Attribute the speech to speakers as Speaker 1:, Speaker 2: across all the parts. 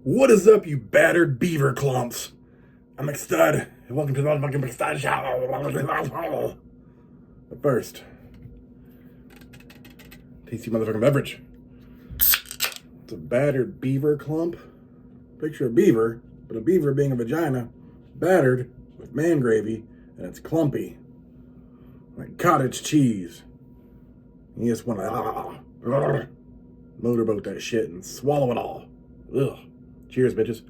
Speaker 1: What is up, you battered beaver clumps? I'm McStud, and welcome to the motherfucking McStud Show. But first, tasty motherfucking beverage. It's a battered beaver clump. Picture a beaver, but a beaver being a vagina, battered with man gravy, and it's clumpy, like cottage cheese. You just want to motorboat that shit and swallow it all. Ugh. Cheers, bitches.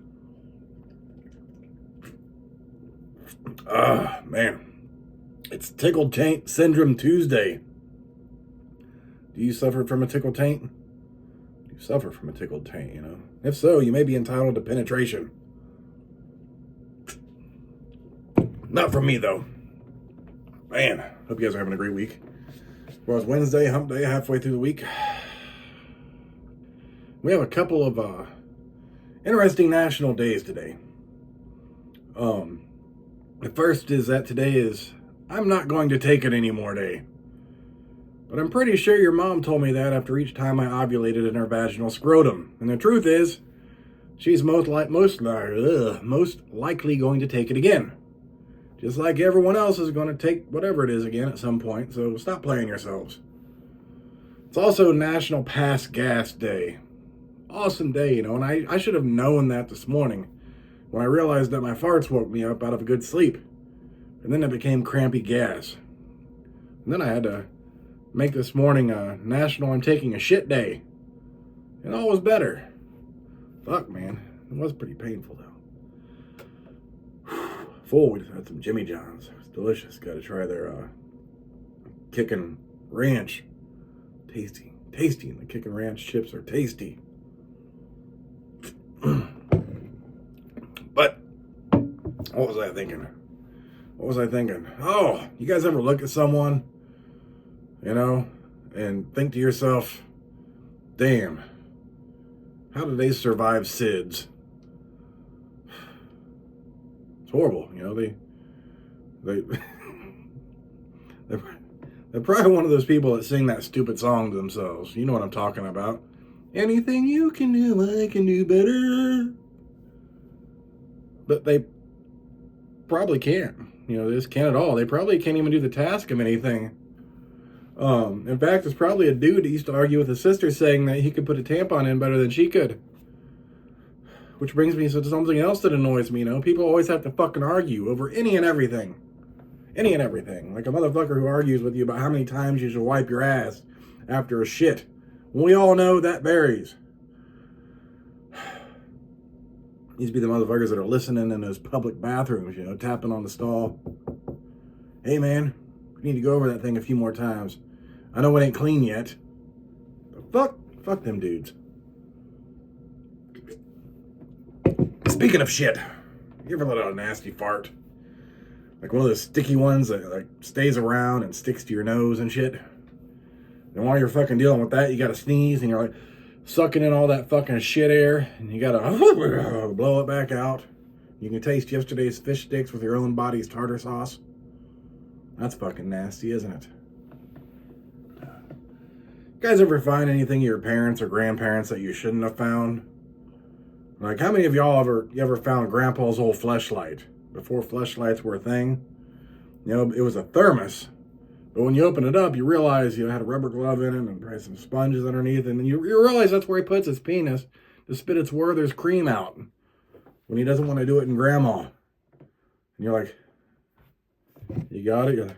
Speaker 1: Man. It's Tickled Taint Syndrome Tuesday. Do you suffer from a tickled taint? You suffer from a tickled taint, you know? If so, you may be entitled to penetration. Not from me, though. Man, hope you guys are having a great week. Well, it's Wednesday, hump day, halfway through the week. We have a couple of interesting national days today. The first is that today is I'm not going to take it anymore day. But I'm pretty sure your mom told me that after each time I ovulated in her vaginal scrotum. And the truth is, she's most likely going to take it again. Just like everyone else is going to take whatever it is again at some point, so stop playing yourselves. It's also National Pass Gas Day. Awesome day, you know, and I should have known that this morning when I realized that my farts woke me up out of a good sleep. And then it became crampy gas. And then I had to make this morning a National I'm Taking a Shit Day. And all was better. Fuck, man. It was pretty painful, though. Full, we just had some Jimmy John's. It was delicious. Got to try their Kickin' Ranch. Tasty. Tasty. And the Kickin' Ranch chips are tasty. But, what was I thinking? Oh, you guys ever look at someone, you know, and think to yourself, damn, how did they survive SIDS? It's horrible, you know, they're probably one of those people that sing that stupid song to themselves. You know what I'm talking about. Anything you can do, I can do better. But they probably can't. You know, they just can't at all. They probably can't even do the task of anything. In fact, it's probably a dude that used to argue with his sister saying that he could put a tampon in better than she could. Which brings me to something else that annoys me, you know? People always have to fucking argue over any and everything. Any and everything. Like a motherfucker who argues with you about how many times you should wipe your ass after a shit. We all know that varies. These be the motherfuckers that are listening in those public bathrooms, you know, tapping on the stall. Hey, man, we need to go over that thing a few more times. I know it ain't clean yet. But fuck them dudes. Speaking of shit, you ever let out a nasty fart? Like one of those sticky ones that like stays around and sticks to your nose and shit? And while you're fucking dealing with that, you gotta sneeze and you're like sucking in all that fucking shit air and you gotta blow it back out. You can taste yesterday's fish sticks with your own body's tartar sauce. That's fucking nasty, isn't it? You guys ever find anything your parents or grandparents that you shouldn't have found? Like, how many of y'all ever found Grandpa's old Fleshlight? Before Fleshlights were a thing? You know, it was a Thermos. But when you open it up, you realize you had a rubber glove in it and probably some sponges underneath. And then you realize that's where he puts his penis to spit its Werther's cream out when he doesn't want to do it in grandma. And you're like, you got it? You're like,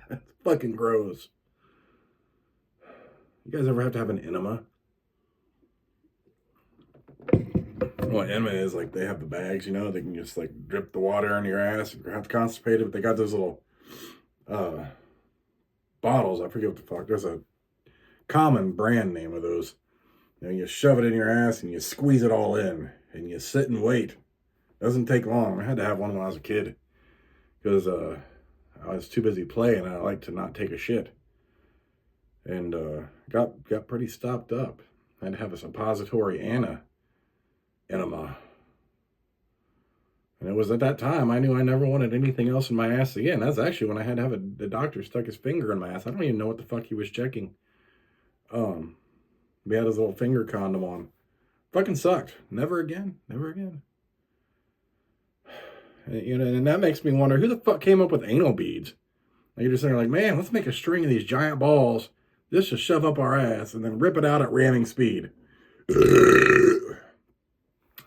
Speaker 1: that's fucking gross. You guys ever have to have an enema? What enema is, like, they have the bags, you know, they can just like drip the water on your ass if you're half constipated, but they got those little bottles. I forget what the fuck. There's a common brand name of those. You know, you shove it in your ass and you squeeze it all in and you sit and wait. Doesn't take long. I had to have one when I was a kid because I was too busy playing and I like to not take a shit. And got pretty stopped up. I had to have a suppository and a enema. And it was at that time I knew I never wanted anything else in my ass again. That's actually when I had to have the doctor stuck his finger in my ass. I don't even know what the fuck he was checking. We had his little finger condom on. Fucking sucked. Never again. Never again. You know, and that makes me wonder who the fuck came up with anal beads. Like you're just saying, like, man, let's make a string of these giant balls just to shove up our ass and then rip it out at ramming speed.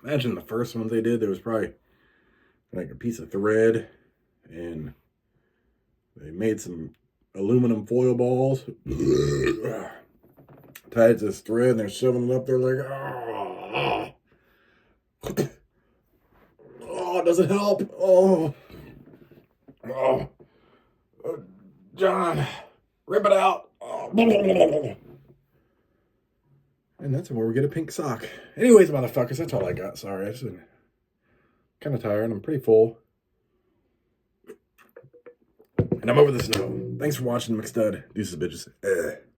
Speaker 1: Imagine the first one they did. There was probably like a piece of thread, and they made some aluminum foil balls, tied to this thread, and they're shoving it up there like, oh, does it help? Oh, John, rip it out. Oh. And that's where we get a pink sock. Anyways, motherfuckers, that's all I got. Sorry, I just been kind of tired. I'm pretty full. And I'm over the snow. Thanks for watching, McStud. Deuces, bitches.